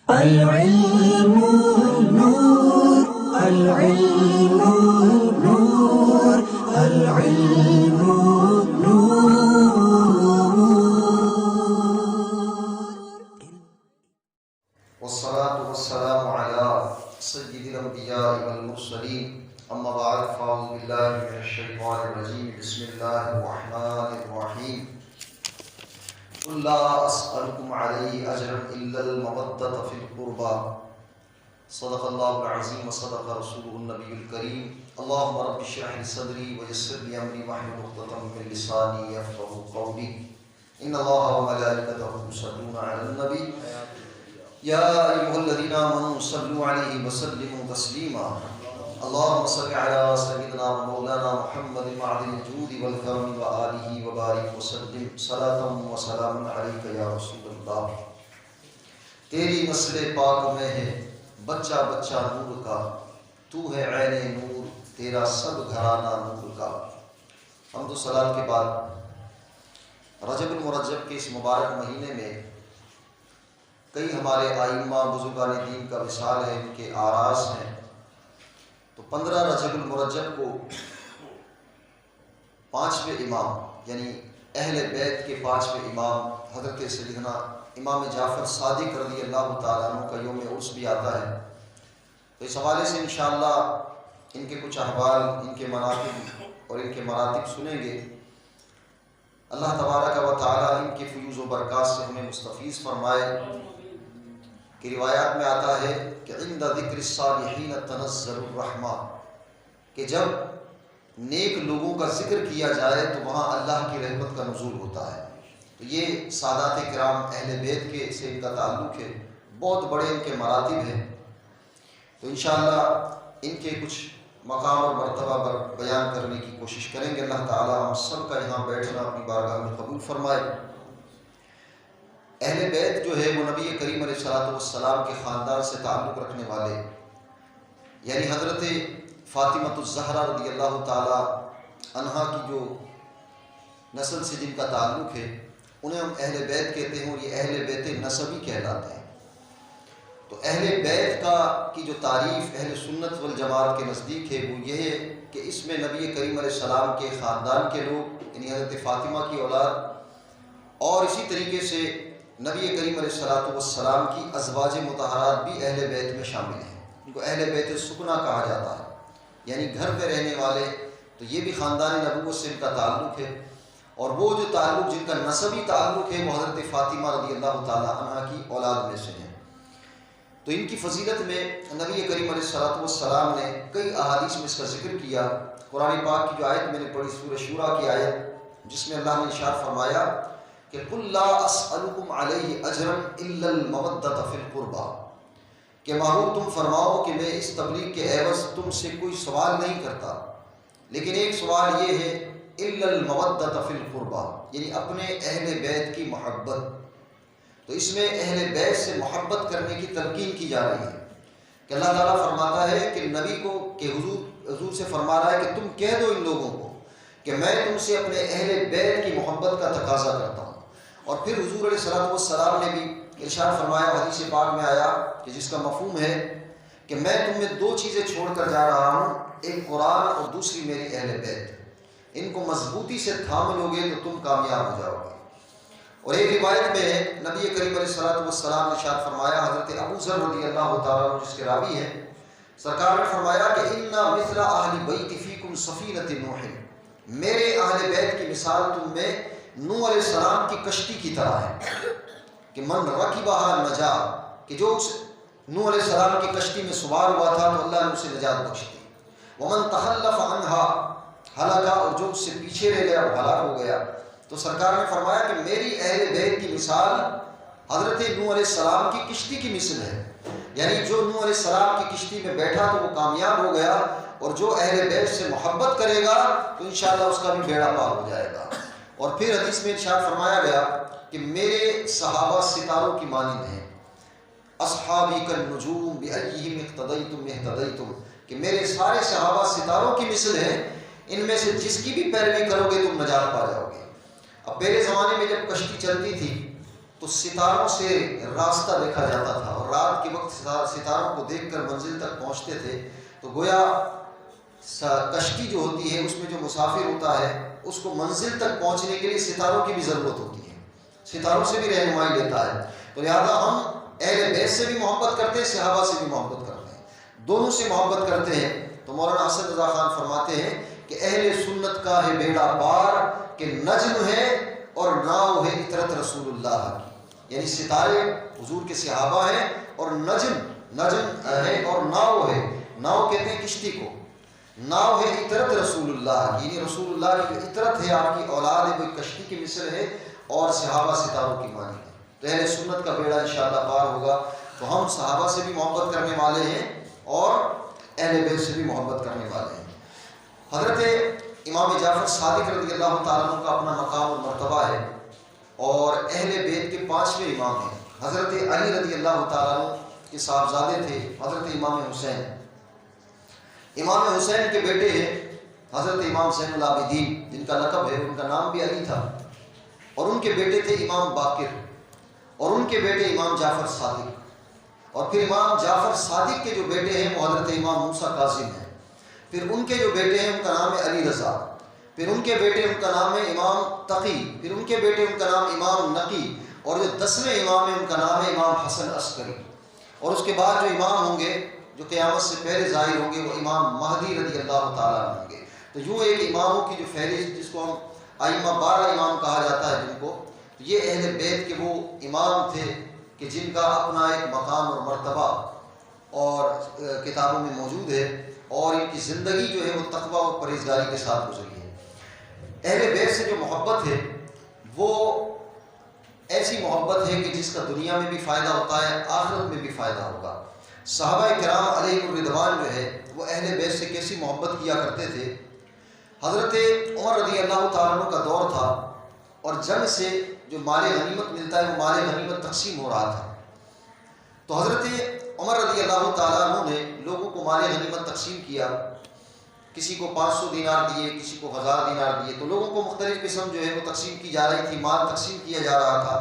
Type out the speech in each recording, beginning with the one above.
العلم نور، العلم نور، العلم نور. والصلاة والسلام على سيد الأنبياء والمرسلين، أما بعد، فأعوذ بالله من الشيطان الرجيم، بسم الله الرحمن الرحيم. قل لا أسألكم عليه أجرا إلا المودة في القربى. صدق الله العظيم وصدق رسوله النبي الكريم. اللهم رب اشرح لي صدري ويسر لي أمري واحلل عقدة من لساني يفقهوا قولي. إن الله وملائكته يصلون على النبي يا أيها الذين آمنوا صلوا عليه وسلموا تسليما. اللهم صل على سيدنا ومولانا محمد معدن الجود والكرم وآله وبارك وسلم صلاة وسلام عليك يا رسول اللہ. تیری نسل پاک میں ہے بچہ بچہ نور کا، تو ہے عین نور، تیرا سب گھرانہ نور کا. حمد و صلات کے بعد رجب المرجب کے اس مبارک مہینے میں کئی ہمارے آئمہ بزرگان دین کا وصال ہے، ان کے آراس ہیں. تو 15 رجب المرجب کو 5ویں امام یعنی اہل بیت کے 5ویں امام حضرت سیدنا امام جعفر صادق رضی اللہ تعالیٰ عنہ کا یوم عرس بھی آتا ہے. تو اس حوالے سے انشاءاللہ ان کے کچھ احوال، ان کے مناقب اور ان کے مراتب سنیں گے. اللہ تبارک و تعالیٰ ان کے فیوز و برکات سے ہمیں مستفیض فرمائے. کہ روایات میں آتا ہے کہ عند ذکر الصالحین تنزل الرحمہ، کہ جب نیک لوگوں کا ذکر کیا جائے تو وہاں اللہ کی رحمت کا نزول ہوتا ہے. تو یہ سادات کرام اہل بیت کے سے ان کا تعلق ہے، بہت بڑے ان کے مراتب ہیں. تو انشاءاللہ ان کے کچھ مقام اور مرتبہ پر بیان کرنے کی کوشش کریں گے. اللہ تعالی ہم سب کا یہاں بیٹھنا اپنی بارگاہ میں قبول فرمائے. اہل بیت جو ہے وہ نبی کریم علیہ الصلوۃ والسلام کے خاندان سے تعلق رکھنے والے، یعنی حضرت فاطمۃ الزہرا رضی اللہ تعالی عنہا کی جو نسل سے جن کا تعلق ہے انہیں ہم اہل بیت کہتے ہیں، اور یہ اہل بیت نسبی کہلاتے ہیں. تو اہل بیت کی جو تعریف اہل سنت والجماعت کے نزدیک ہے وہ یہ ہے کہ اس میں نبی کریم علیہ السلام کے خاندان کے لوگ یعنی حضرت فاطمہ کی اولاد، اور اسی طریقے سے نبی کریم علیہ السلام کی ازواج مطہرات بھی اہل بیت میں شامل ہیں. ان کو اہل بیت سکنا کہا جاتا ہے، یعنی گھر میں رہنے والے. تو یہ بھی خاندان نبوت سے ان کا تعلق ہے، اور وہ جو تعلق جن کا نسبی تعلق ہے وہ حضرت فاطمہ رضی اللہ تعالی عنہ کی اولاد میں سے ہیں. تو ان کی فضیلت میں نبی کریم علیہ السلام نے کئی احادیث میں اس کا ذکر کیا. قرآن پاک کی جو آیت میں نے پڑھی سورہ شورى کی آیت، جس میں اللہ نے ارشاد فرمایا کہ قل لا اسألکم علیہ اجرا الا المودۃ فی القربى، کہ محبوب تم فرماؤ کہ میں اس تبلیغ کے عوض تم سے کوئی سوال نہیں کرتا، لیکن ایک سوال یہ ہے الا المودۃ فی القربى، یعنی اپنے اہل بیت کی محبت. تو اس میں اہل بیت سے محبت کرنے کی تلقین کی جا رہی ہے کہ اللہ تعالیٰ فرماتا ہے کہ نبی کو کہ حضور سے فرما رہا ہے کہ تم کہہ دو ان لوگوں کو کہ میں تم سے اپنے اہل بیت کی محبت کا تقاضا کرتا ہوں. اور پھر حضور علیہ السلام نے بھی ارشاد فرمایا، حدیث پاک میں آیا کہ جس کا مفہوم ہے کہ میں تم میں 2 چیزیں چھوڑ کر جا رہا ہوں، ایک قرآن اور دوسری میری اہل بیت. ان کو مضبوطی سے تھام لو گے تو تم کامیاب ہو جاؤ گے. اور ایک روایت میں نبی کریم علیہ السلام نے ارشاد فرمایا، حضرت ابو ذر رضی اللہ تعالیٰ عنہ جس کے راوی ہیں، سرکار نے فرمایا کہ اِنَّ مِثْلَ أَهْلِ بَيْتِ فِيكُمْ سَفِينَةِ نُوحٍ، میرے اہل بیت کی مثال تم میں نوح علیہ السلام کی کشتی کی طرح ہے کہ من رکبہا نجا، کہ جو نوح علیہ السلام کی کشتی میں سوار ہوا تھا تو اللہ نے اسے نجات بخش دی. ومن تخلف عنہا ہلاکا، اور جو اس سے پیچھے رہ گیا وہ ہلاک ہو گیا. تو سرکار نے فرمایا کہ میری اہل بیت کی مثال حضرت نوح علیہ السلام کی کشتی کی مثل ہے، یعنی جو نوح علیہ السلام کی کشتی میں بیٹھا تو وہ کامیاب ہو گیا، اور جو اہل بیت سے محبت کرے گا تو انشاءاللہ اس کا بھی بیڑا پار ہو جائے گا. اور پھر حدیث میں ارشاد فرمایا گیا کہ میرے صحابہ ستاروں کی مانند ہیں، اصحابی کالنجوم بأیہم اقتدیتم اہتدیتم، کہ میرے سارے صحابہ ستاروں کی مثل ہیں، ان میں سے جس کی بھی پیروی کرو گے تم نجات پا جاؤ گے. اب پہلے زمانے میں جب کشتی چلتی تھی تو ستاروں سے راستہ دیکھا جاتا تھا، اور رات کے وقت ستاروں کو دیکھ کر منزل تک پہنچتے تھے. تو گویا کشتی جو ہوتی ہے اس میں جو مسافر ہوتا ہے اس کو منزل تک پہنچنے کے لیے ستاروں کی بھی ضرورت ہوتی ہے، ستاروں سے بھی رہنمائی لیتا ہے. تو لہذا ہم اہل بیت سے بھی محبت کرتے ہیں، صحابہ سے بھی محبت کرتے ہیں، دونوں سے محبت کرتے ہیں. تو مولانا اسد رضا خان فرماتے ہیں کہ اہل سنت کا ہے بیڑا پار کہ نجم ہے اور ناؤ ہے اطرت رسول اللہ کی. یعنی ستارے حضور کے صحابہ ہیں اور نجم ہے اور ناؤ ہے، ناؤ کہتے ہیں کشتی کو، ناؤ ہے اطرت رسول اللہ کی، یعنی رسول اللہ کی جو اطرت ہے، آپ کی اولاد ہے، وہ کشتی کی مثل ہے، اور صحابہ ستاروں کی مانی ہے. تو اہل سنت کا بیڑا انشاءاللہ پار ہوگا. تو ہم صحابہ سے بھی محبت کرنے والے ہیں اور اہل بیت سے بھی محبت کرنے والے ہیں. حضرت امام جعفر صادق رضی اللہ تعالیٰ عنہ کا اپنا مقام اور مرتبہ ہے، اور اہل بیت کے 5ویں امام ہیں. حضرت علی رضی اللہ تعالیٰ عنہ کے صاحبزادے تھے حضرت امام حسین. امام حسین کے بیٹے ہیں حضرت امام زین العابدین، جن کا لقب ہے، ان کا نام بھی علی تھا، اور ان کے بیٹے تھے امام باقر، اور ان کے بیٹے امام جعفر صادق. اور پھر امام جعفر صادق کے جو بیٹے ہیں وہ حضرت امام موسیٰ کاظم ہیں. پھر ان کے جو بیٹے ہیں ان کا نام ہے علی رضا. پھر ان کے بیٹے ان کا نام ہے امام تقی. پھر ان کے بیٹے ان کا نام امام نقی. اور جو 10ویں امام ہے ان کا نام ہے امام حسن عسکری. اور اس کے بعد جو امام ہوں گے جو قیامت سے پہلے ظاہر ہوں گے وہ امام مہدی رضی اللہ تعالیٰ ہوں گے. تو یوں ایک اماموں کی جو فہرست، جس کو ہم ائمہ 12 امام کہا جاتا ہے جن کو، یہ اہل بیت کے وہ امام تھے کہ جن کا اپنا ایک مقام اور مرتبہ اور کتابوں میں موجود ہے، اور ان کی زندگی جو ہے وہ تقویٰ اور پرہیزگاری کے ساتھ گزری ہے. اہل بیت سے جو محبت ہے وہ ایسی محبت ہے کہ جس کا دنیا میں بھی فائدہ ہوتا ہے، آخرت میں بھی فائدہ ہوگا. صحابہ کرام علیہ الرضوان جو ہے وہ اہل بیت سے کیسی محبت کیا کرتے تھے. حضرت عمر رضی اللہ تعالیٰ عنہ کا دور تھا، اور جنگ سے جو مال غنیمت ملتا ہے وہ مال غنیمت تقسیم ہو رہا تھا. تو حضرت عمر رضی اللہ تعالیٰ عنہ نے لوگوں کو مال غنیمت تقسیم کیا. کسی کو 500 دینار دیے، کسی کو 1000 دینار دیے. تو لوگوں کو مختلف قسم جو ہے وہ تقسیم کی جا رہی تھی، مال تقسیم کیا جا رہا تھا.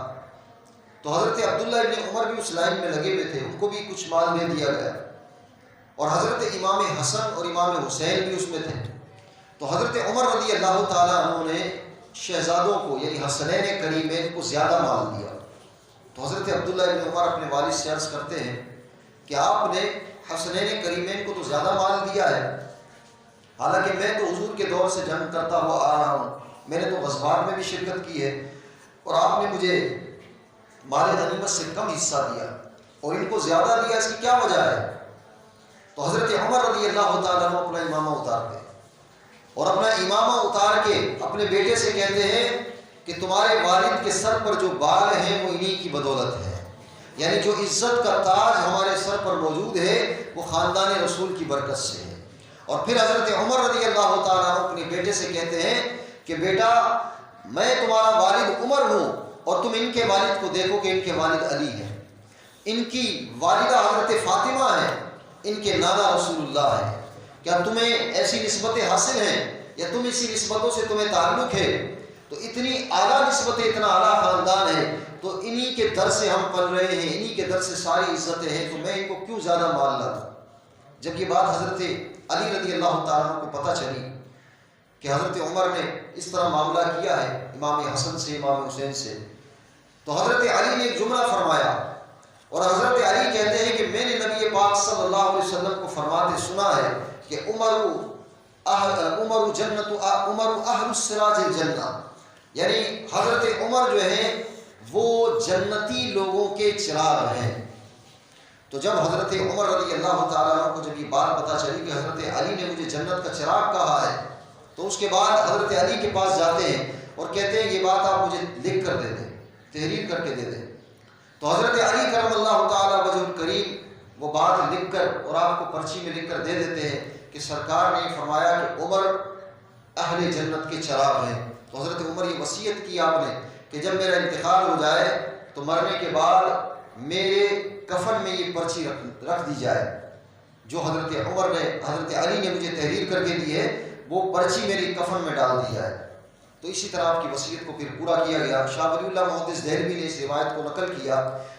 تو حضرت عبداللہ ابن عمر بھی اس لائن میں لگے ہوئے تھے، ان کو بھی کچھ مال دے دیا گیا. اور حضرت امام حسن اور امام حسین بھی اس میں تھے. تو حضرت عمر رضی اللہ تعالیٰ عنہ نے شہزادوں کو یعنی حسنین کریمین کو زیادہ مال دیا. تو حضرت عبداللہ ابن عمر اپنے والد سے عرض کرتے ہیں کہ آپ نے حسنین کریمین کو تو زیادہ مال دیا ہے، حالانکہ میں تو حضور کے دور سے جنگ کرتا ہوا آ رہا ہوں، میں نے تو غزوات میں بھی شرکت کی ہے، اور آپ نے مجھے مال غنیمت سے کم حصہ دیا اور ان کو زیادہ دیا، اس کی کیا وجہ ہے؟ تو حضرت عمر رضی اللہ تعالیٰ عنہ اپنا امامہ اتارتے اور اپنا امامہ اتار کے اپنے بیٹے سے کہتے ہیں کہ تمہارے والد کے سر پر جو بال ہیں وہ انہی کی بدولت ہے، یعنی جو عزت کا تاج ہمارے سر پر موجود ہے وہ خاندان رسول کی برکت سے ہے. اور پھر حضرت عمر رضی اللہ تعالیٰ عنہ اپنے بیٹے سے کہتے ہیں کہ بیٹا میں تمہارا والد عمر ہوں، اور تم ان کے والد کو دیکھو کہ ان کے والد علی ہیں، ان کی والدہ حضرت فاطمہ ہیں، ان کے نانا رسول اللہ ہیں. کیا تمہیں ایسی نسبتیں حاصل ہیں یا تم اسی نسبتوں سے تمہیں تعلق ہے؟ تو اتنی اعلیٰ نسبتیں، اتنا اعلیٰ خاندان ہے، تو انہی کے در سے ہم پل رہے ہیں، انہی کے در سے ساری عزتیں ہیں، تو میں ان کو کیوں زیادہ مال نہ دوں؟ جب یہ بات حضرت علی رضی اللہ تعالیٰ عنہ کو پتہ چلی کہ حضرت عمر نے اس طرح معاملہ کیا ہے امام حسن سے، امام حسین سے، تو حضرت علی نے ایک جملہ فرمایا، اور حضرت علی کہتے ہیں کہ میں نے نبی پاک صلی اللہ علیہ وسلم کو فرماتے سنا ہے کہ عمر اہل السراج الجنہ، یعنی حضرت عمر جو ہیں وہ جنتی لوگوں کے چراغ ہیں. تو جب حضرت عمر رضی اللہ تعالیٰ عنہ کو جب یہ بات پتہ چلی کہ حضرت علی نے مجھے جنت کا چراغ کہا ہے، تو اس کے بعد حضرت علی کے پاس جاتے ہیں اور کہتے ہیں یہ بات آپ مجھے لکھ کر دے دیں، تحریر کر کے دے دیں. تو حضرت علی کرم اللہ تعالیٰ وجہ الکریم وہ بات لکھ کر اور آپ کو پرچی میں لکھ کر دے دیتے ہیں کہ سرکار نے فرمایا کہ عمر اہل جنت کے چراغ ہیں. تو حضرت عمر یہ وصیت کی آپ نے کہ جب میرا انتقال ہو جائے تو مرنے کے بعد میرے کفن میں یہ پرچی رکھ دی جائے، جو حضرت علی نے مجھے تحریر کر کے دی ہے وہ پرچی میری کفن میں ڈال دی جائے. تو اسی طرح آپ کی وصیت کو پھر پورا کیا گیا۔ شاہ ولی اللہ محدث دہلوی نے اس روایت کو نقل کیا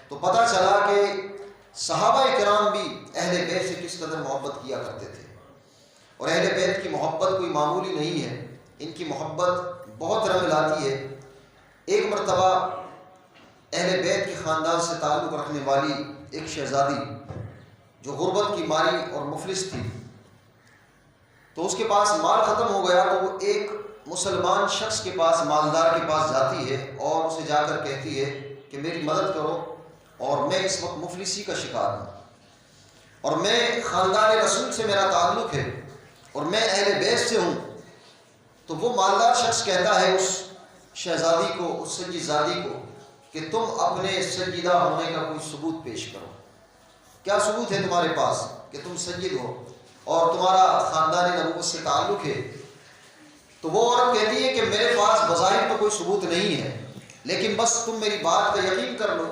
تو پتہ چلا کہ صحابہ کرام بھی اہل بیت سے کس قدر محبت کیا کرتے تھے، اور اہل بیت کی محبت کوئی معمولی نہیں ہے، ان کی محبت بہت رنگ لاتی ہے۔ ایک مرتبہ اہل بیت کے خاندان سے تعلق رکھنے والی ایک شہزادی جو غربت کی ماری اور مفلس تھی، تو اس کے پاس مال ختم ہو گیا تو وہ ایک مسلمان شخص کے پاس، مالدار کے پاس جاتی ہے اور اسے جا کر کہتی ہے کہ میری مدد کرو، اور میں اس وقت مفلسی کا شکار ہوں، اور میں خاندان رسول سے میرا تعلق ہے، اور میں اہل بیت سے ہوں۔ تو وہ مالدار شخص کہتا ہے اس شہزادی کو، اس سید زادی کو، کہ تم اپنے سیدہ ہونے کا کوئی ثبوت پیش کرو، کیا ثبوت ہے تمہارے پاس کہ تم سید ہو اور تمہارا خاندان نبوت سے تعلق ہے؟ تو وہ عورت کہتی ہے کہ میرے پاس بظاہر تو کوئی ثبوت نہیں ہے، لیکن بس تم میری بات کا یقین کر لو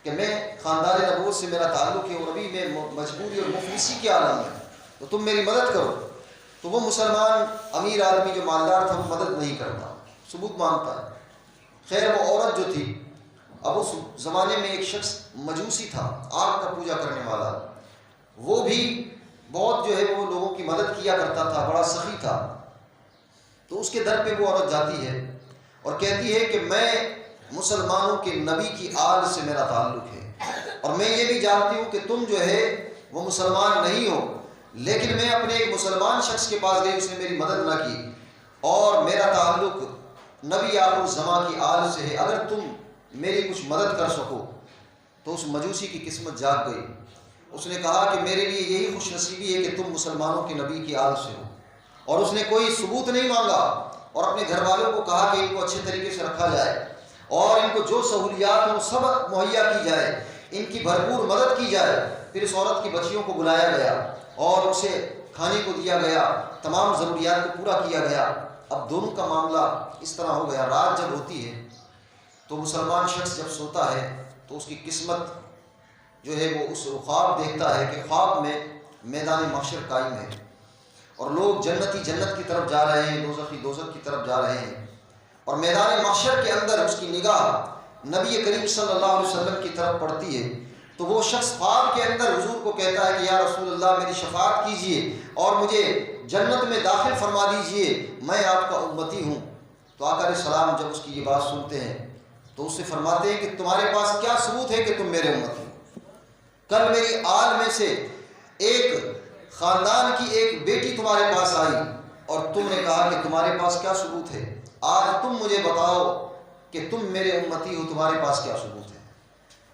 کہ میں خاندان نبوت سے میرا تعلق ہے اور ابھی میں مجبوری اور مفلسی کے عالم میں، تو تم میری مدد کرو۔ تو وہ مسلمان امیر آدمی جو مالدار تھا وہ مدد نہیں کرتا، ثبوت مانگتا ہے۔ خیر وہ عورت جو تھی، اب اس زمانے میں ایک شخص مجوسی تھا، آگ کا پوجا کرنے والا، وہ بھی بہت جو ہے وہ لوگوں کی مدد کیا کرتا تھا، بڑا سخی تھا۔ تو اس کے در پہ وہ عورت جاتی ہے اور کہتی ہے کہ میں مسلمانوں کے نبی کی آل سے میرا تعلق ہے، اور میں یہ بھی جانتی ہوں کہ تم جو ہے وہ مسلمان نہیں ہو، لیکن میں اپنے ایک مسلمان شخص کے پاس گئی، اس نے میری مدد نہ کی، اور میرا تعلق نبی آخر الزمان کی آل سے ہے، اگر تم میری کچھ مدد کر سکو۔ تو اس مجوسی کی قسمت جاگ گئی، اس نے کہا کہ میرے لیے یہی خوش نصیبی ہے کہ تم مسلمانوں کے نبی کی آل سے ہو، اور اس نے کوئی ثبوت نہیں مانگا، اور اپنے گھر والوں کو کہا کہ ان کو اچھے طریقے سے رکھا جائے اور ان کو جو سہولیات ہوں سب مہیا کی جائے، ان کی بھرپور مدد کی جائے۔ پھر اس عورت کی بچیوں کو بلایا گیا اور اسے کھانے کو دیا گیا، تمام ضروریات کو پورا کیا گیا۔ اب دونوں کا معاملہ اس طرح ہو گیا، رات جب ہوتی ہے تو مسلمان شخص جب سوتا ہے تو اس کی قسمت جو ہے وہ اس خواب دیکھتا ہے کہ خواب میں میدان محشر قائم ہے اور لوگ جنتی جنت کی طرف جا رہے ہیں، دوزخی دوزخ کی طرف جا رہے ہیں، اور میدان محشر کے اندر اس کی نگاہ نبی کریم صلی اللہ علیہ وسلم کی طرف پڑتی ہے۔ تو وہ شخص خواب کے اندر حضور کو کہتا ہے کہ یا رسول اللہ میری شفاعت کیجئے اور مجھے جنت میں داخل فرما دیجئے، میں آپ کا امتی ہوں۔ تو آقا علیہ السلام جب اس کی یہ بات سنتے ہیں تو اس سے فرماتے ہیں کہ تمہارے پاس کیا ثبوت ہے کہ تم میرے امتی ہو؟ کل میری آل میں سے ایک خاندان کی ایک بیٹی تمہارے پاس آئی اور تم نے کہا کہ تمہارے پاس کیا ثبوت ہے، آج تم مجھے بتاؤ کہ تم میرے امتی ہو، تمہارے پاس کیا ثبوت ہے؟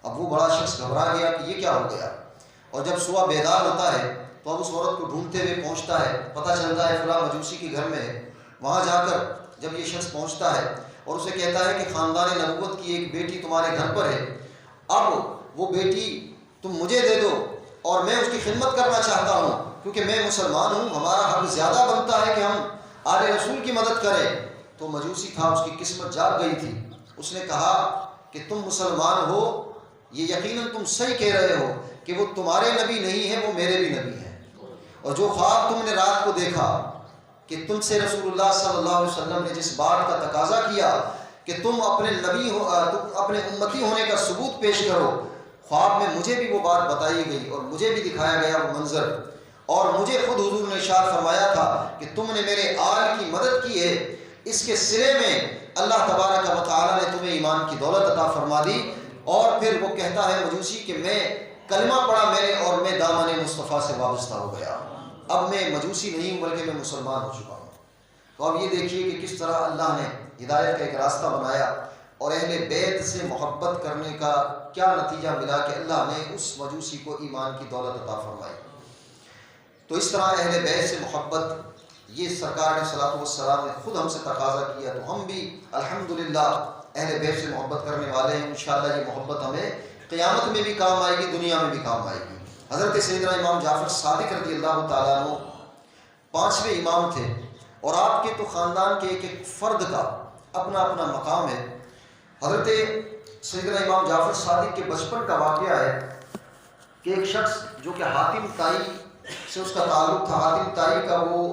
اب وہ بڑا شخص گھبرا گیا کہ یہ کیا ہو گیا، اور جب صبح بیدار ہوتا ہے تو اب اس عورت کو ڈھونڈتے ہوئے پہنچتا ہے، پتہ چلتا ہے فلاں مجوسی کے گھر میں ہے۔ وہاں جا کر جب یہ شخص پہنچتا ہے اور اسے کہتا ہے کہ خاندان نبوت کی ایک بیٹی تمہارے گھر پر ہے، اب وہ بیٹی تم مجھے دے دو اور میں اس کی خدمت کرنا چاہتا ہوں، کیونکہ میں مسلمان ہوں، ہمارا حق زیادہ بنتا ہے کہ ہم آل رسول کی مدد کریں۔ تو مجوسی تھا، اس کی قسمت جاگ گئی تھی، اس نے کہا کہ تم مسلمان ہو، یہ یقیناً تم صحیح کہہ رہے ہو کہ وہ تمہارے نبی نہیں ہیں، وہ میرے بھی نبی ہیں، اور جو خواب تم نے رات کو دیکھا کہ تم سے رسول اللہ صلی اللہ علیہ وسلم نے جس بات کا تقاضا کیا کہ تم اپنے نبی ہو، تم اپنے امتی ہونے کا ثبوت پیش کرو، خواب میں مجھے بھی وہ بات بتائی گئی اور مجھے بھی دکھایا گیا وہ منظر، اور مجھے خود حضور نے ارشاد فرمایا تھا کہ تم نے میرے آل کی مدد کی ہے، اس کے صلے میں اللہ تبارک و تعالیٰ نے تمہیں ایمان کی دولت عطا فرما دی۔ اور پھر وہ کہتا ہے مجوسی کہ میں کلمہ پڑھا میں نے اور میں دامن مصطفیٰ سے وابستہ ہو گیا، اب میں مجوسی نہیں ہوں بلکہ میں مسلمان ہو چکا ہوں۔ تو اب یہ دیکھیے کہ کس طرح اللہ نے ہدایت کا ایک راستہ بنایا اور اہل بیت سے محبت کرنے کا کیا نتیجہ ملا کہ اللہ نے اس مجوسی کو ایمان کی دولت عطا فرمائی۔ تو اس طرح اہل بیت سے محبت یہ سرکار علیہ الصلوۃ والسلام نے خود ہم سے تقاضا کیا، تو ہم بھی الحمدللہ اہل بیت سے محبت کرنے والے ہیں۔ انشاءاللہ یہ محبت ہمیں قیامت میں بھی کام آئے گی، دنیا میں بھی کام آئے گی۔ حضرت سیدنا امام جعفر صادق رضی اللہ تعالیٰ عنہ 5ویں امام تھے، اور آپ کے تو خاندان کے ایک ایک فرد کا اپنا اپنا مقام ہے۔ حضرت سیدنا امام جعفر صادق کے بچپن کا واقعہ ہے کہ ایک شخص جو کہ حاتم طائی سے اس کا تعلق تھا، حاتم طائی کا وہ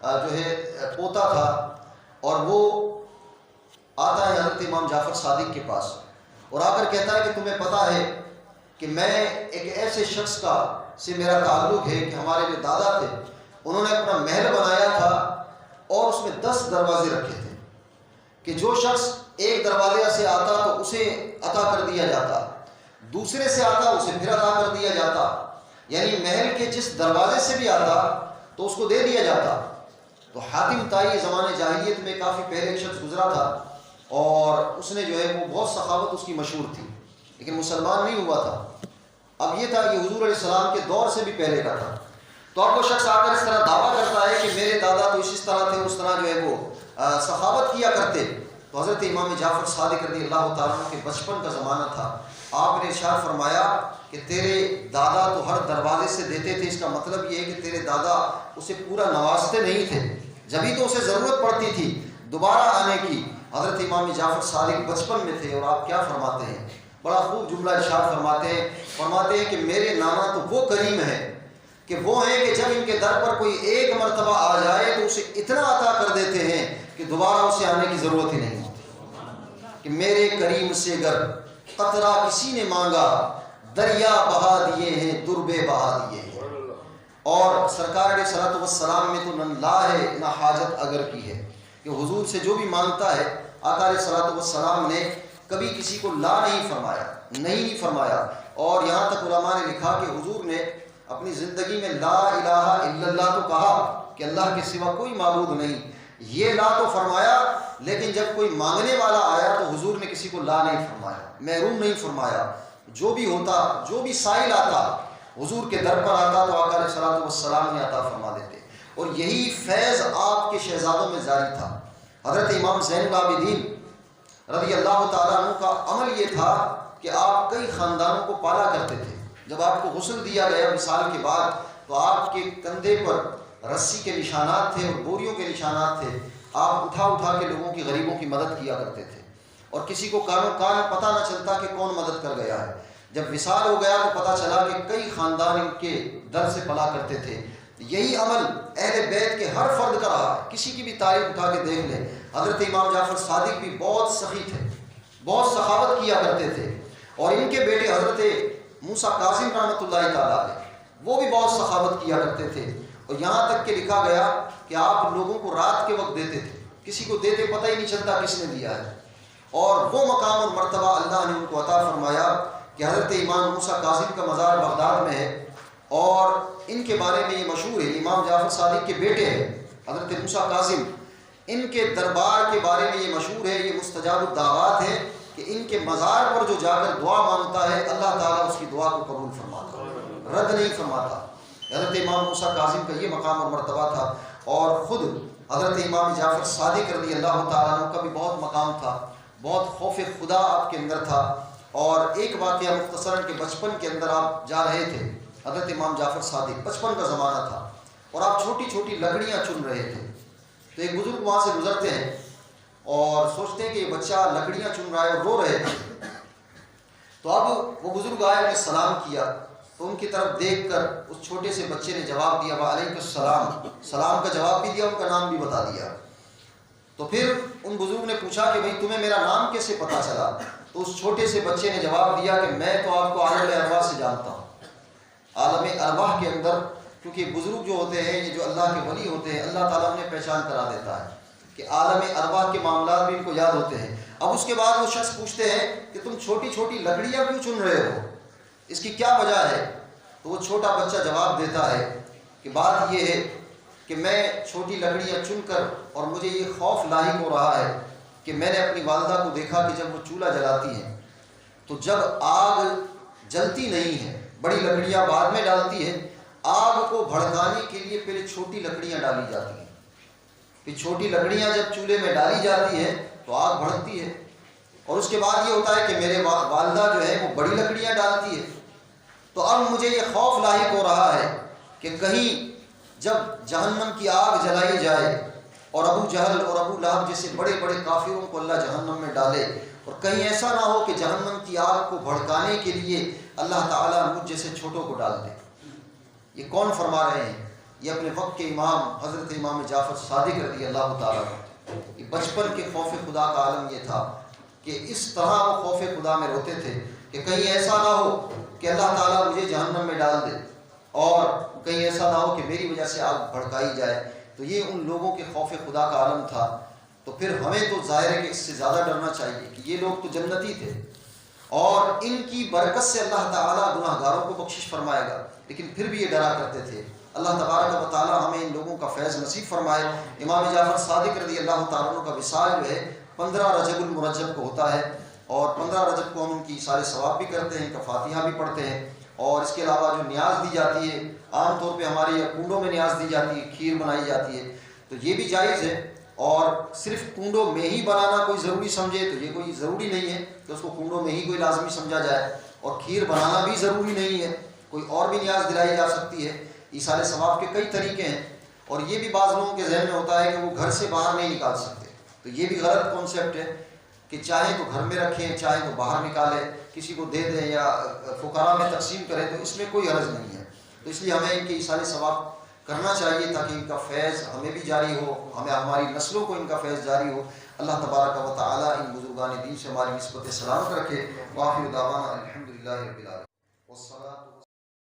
جو ہے پوتا تھا، اور وہ آتا ہے حضرت امام جعفر صادق کے پاس اور آ کر کہتا ہے کہ تمہیں پتہ ہے کہ میں ایک ایسے شخص کا سے میرا تعلق ہے کہ ہمارے جو دادا تھے انہوں نے اپنا محل بنایا تھا اور اس میں 10 دروازے رکھے تھے کہ جو شخص ایک دروازے سے آتا تو اسے عطا کر دیا جاتا، دوسرے سے آتا اسے پھر عطا کر دیا جاتا، یعنی محل کے جس دروازے سے بھی آتا تو اس کو دے دیا جاتا۔ تو حاتم طائی زمانے جاہلیت میں کافی پہلے ایک شخص گزرا تھا اور اس نے جو ہے وہ بہت سخاوت اس کی مشہور تھی، لیکن مسلمان نہیں ہوا تھا۔ اب یہ تھا کہ حضور علیہ السلام کے دور سے بھی پہلے کا تھا۔ تو اب وہ شخص آ کر اس طرح دعویٰ کرتا ہے کہ میرے دادا تو اس طرح تھے، اس طرح جو ہے وہ سخاوت کیا کرتے۔ تو حضرت امام جعفر صادق رضی اللہ تعالیٰ عنہ کے بچپن کا زمانہ تھا، آپ نے ارشاد فرمایا کہ تیرے دادا تو ہر دروازے سے دیتے تھے، اس کا مطلب یہ ہے کہ تیرے دادا اسے پورا نوازتے نہیں تھے، جبھی تو اسے ضرورت پڑتی تھی دوبارہ آنے کی۔ حضرت امام جعفر صادق بچپن میں تھے اور آپ کیا فرماتے ہیں، بڑا خوب جملہ ارشاد فرماتے ہیں کہ میرے نانا تو وہ کریم ہے کہ وہ ہیں کہ جب ان کے در پر کوئی ایک مرتبہ آ جائے تو اسے اتنا عطا کر دیتے ہیں کہ دوبارہ اسے آنے کی ضرورت ہی نہیں ہوتی، کہ میرے کریم سے گر قطرہ کسی نے مانگا، دریا بہا دیے ہیں، دربے بہا دیے ہیں۔ اور سرکار علیہ الصلوۃ والسلام میں تو نہ لا ہے نہ حاجت اگر کی ہے، کہ حضور سے جو بھی مانگتا ہے آقا علیہ الصلوۃ والسلام نے کبھی کسی کو لا نہیں فرمایا۔ اور یہاں تک علماء نے لکھا کہ حضور نے اپنی زندگی میں لا الہ الا اللہ تو کہا کہ اللہ کے سوا کوئی معبود نہیں، یہ لا تو فرمایا، لیکن جب کوئی مانگنے والا آیا تو حضور نے کسی کو لا نہیں فرمایا، محروم نہیں فرمایا۔ جو بھی ہوتا، جو بھی سائل آتا حضور کے در پر آتا تو آقا علیہ الصلوۃ والسلام نے عطا فرما دیتے۔ اور یہی فیض آپ کے شہزادوں میں جاری تھا۔ حضرت امام زین العابدین رضی اللہ تعالیٰ عنہ کا عمل یہ تھا کہ آپ کئی خاندانوں کو پالا کرتے تھے۔ جب آپ کو غسل دیا گیا وصال کے بعد تو آپ کے کندھے پر رسی کے نشانات تھے اور بوریوں کے نشانات تھے، آپ اٹھا کے لوگوں کی، غریبوں کی مدد کیا کرتے تھے، اور کسی کو کانوں کان پتہ نہ چلتا کہ کون مدد کر گیا ہے۔ جب وصال ہو گیا تو پتہ چلا کہ کئی خاندان ان کے در سے پلا کرتے تھے۔ یہی عمل اہل بیت کے ہر فرد کا رہا ہے، کسی کی بھی تاریخ اٹھا کے دیکھ لیں۔ حضرت امام جعفر صادق بھی بہت سخی تھے، بہت سخاوت کیا کرتے تھے، اور ان کے بیٹے حضرت موسیٰ کاظم رحمۃ اللہ تعالیٰ علیہ وہ بھی بہت سخاوت کیا کرتے تھے۔ اور یہاں تک کہ لکھا گیا کہ آپ لوگوں کو رات کے وقت دیتے تھے، کسی کو دیتے پتہ ہی نہیں چلتا کس نے دیا ہے۔ اور وہ مقام اور مرتبہ اللہ نے ان کو عطا فرمایا کہ حضرت امام موسیٰ کاظم کا مزار بغداد میں ہے، اور ان کے بارے میں یہ مشہور ہے، امام جعفر صادق کے بیٹے ہیں حضرت موسیٰ کاظم، ان کے دربار کے بارے میں یہ مشہور ہے، یہ مستجاب الدعوات ہے کہ ان کے مزار پر جو جا کر دعا مانگتا ہے اللہ تعالیٰ اس کی دعا کو قبول فرماتا ہے، رد نہیں فرماتا۔ حضرت امام موسیٰ کاظم کا یہ مقام اور مرتبہ تھا، اور خود حضرت امام جعفر صادق رضی اللہ تعالیٰ عنہ کا بھی بہت مقام تھا، بہت خوف خدا آپ کے اندر تھا۔ اور ایک واقعہ مختصراً کہ بچپن کے اندر آپ جا رہے تھے، حضرت امام جعفر صادق بچپن کا زمانہ تھا، اور آپ چھوٹی چھوٹی لکڑیاں چن رہے تھے۔ تو ایک بزرگ وہاں سے گزرتے ہیں اور سوچتے ہیں کہ یہ بچہ لکڑیاں چن رہا ہے اور رو رہے تھے۔ تو اب وہ بزرگ آئے، انہیں سلام کیا، تو ان کی طرف دیکھ کر اس چھوٹے سے بچے نے جواب دیا وعلیکم السلام، سلام کا جواب بھی دیا، ان کا نام بھی بتا دیا۔ تو پھر ان بزرگ نے پوچھا کہ بھئی تمہیں میرا نام کیسے پتہ چلا؟ تو اس چھوٹے سے بچے نے جواب دیا کہ میں تو آپ کو عالم ارواح سے جانتا ہوں۔ عالم ارواح کے اندر کیونکہ بزرگ جو ہوتے ہیں، یہ جو اللہ کے ولی ہوتے ہیں، اللہ تعالیٰ انہیں پہچان کرا دیتا ہے کہ عالم ارواح کے معاملات بھی ان کو یاد ہوتے ہیں۔ اب اس کے بعد وہ شخص پوچھتے ہیں کہ تم چھوٹی چھوٹی لکڑیاں کیوں چن رہے ہو، اس کی کیا وجہ ہے؟ تو وہ چھوٹا بچہ جواب دیتا ہے کہ بات یہ ہے کہ میں چھوٹی لکڑیاں چن کر، اور مجھے یہ خوف لاحق ہو رہا ہے کہ میں نے اپنی والدہ کو دیکھا کہ جب وہ چولہا جلاتی ہیں تو جب آگ جلتی نہیں ہے، بڑی لکڑیاں بعد میں ڈالتی ہے، آگ کو بھڑکانے کے لیے پہلے چھوٹی لکڑیاں ڈالی جاتی ہیں، پھر چھوٹی لکڑیاں جب چولہے میں ڈالی جاتی ہیں تو آگ بھڑکتی ہے، اور اس کے بعد یہ ہوتا ہے کہ میرے والدہ جو ہے وہ بڑی لکڑیاں ڈالتی ہے۔ تو اب مجھے یہ خوف لاحق ہو رہا ہے کہ کہیں جب جہنم کی آگ جلائی جائے اور ابو جہل اور ابو لہب جیسے بڑے بڑے کافروں کو اللہ جہنم میں ڈالے، اور کہیں ایسا نہ ہو کہ جہنم کی آگ کو بھڑکانے کے لیے اللہ تعالیٰ مجھ جیسے چھوٹوں کو ڈال دے۔ یہ کون فرما رہے ہیں؟ یہ اپنے وقت کے امام حضرت امام جعفر صادق رضی اللہ تعالیٰ عنہ۔ کہ بچپن کے خوف خدا کا عالم یہ تھا کہ اس طرح وہ خوف خدا میں روتے تھے کہ کہیں ایسا نہ ہو کہ اللہ تعالیٰ مجھے جہنم میں ڈال دے، اور کہیں ایسا نہ ہو کہ میری وجہ سے آگ بھڑکائی جائے۔ تو یہ ان لوگوں کے خوف خدا کا عالم تھا۔ تو پھر ہمیں تو ظاہر ہے کہ اس سے زیادہ ڈرنا چاہیے کہ یہ لوگ تو جنتی تھے اور ان کی برکت سے اللہ تعالیٰ گناہ گاروں کو بخشش فرمائے گا، لیکن پھر بھی یہ ڈرا کرتے تھے۔ اللہ تبارک و تعالیٰ ہمیں ان لوگوں کا فیض نصیب فرمائے۔ امام جعفر صادق رضی اللہ تعالیٰ عنہ کا وصال جو ہے 15 رجب المرجب کو ہوتا ہے، اور 15 رجب کو ہم ان کی سارے ثواب بھی کرتے ہیں، ان کا فاتحہ بھی پڑھتے ہیں، اور اس کے علاوہ جو نیاز دی جاتی ہے عام طور پہ ہمارے یہاں کنڈوں میں نیاز دی جاتی ہے، کھیر بنائی جاتی ہے، تو یہ بھی جائز ہے۔ اور صرف کنڈوں میں ہی بنانا کوئی ضروری سمجھے تو یہ کوئی ضروری نہیں ہے کہ اس کو کنڈوں میں ہی کوئی لازمی سمجھا جائے، اور کھیر بنانا بھی ضروری نہیں ہے، کوئی اور بھی نیاز دلائی جا سکتی ہے۔ ایصال ثواب کے کئی طریقے ہیں، اور یہ بھی بعض لوگوں کے ذہن میں ہوتا ہے کہ وہ گھر سے باہر نہیں نکال سکتے، تو یہ بھی غلط کانسیپٹ ہے کہ چاہیں تو گھر میں رکھیں، چاہیں تو باہر نکالیں، کسی کو دے دیں یا فقراء میں تقسیم کریں، تو اس میں کوئی حرج نہیں ہے۔ تو اس لیے ہمیں ان کے ایصال ثواب کرنا چاہیے تاکہ ان کا فیض ہمیں بھی جاری ہو، ہمیں ہماری نسلوں کو ان کا فیض جاری ہو۔ اللہ تبارک و تعالیٰ ان بزرگان دین سے ہماری نسبت سلامت رکھے۔ وآخر دعوانا الحمدللہ رب العالمین۔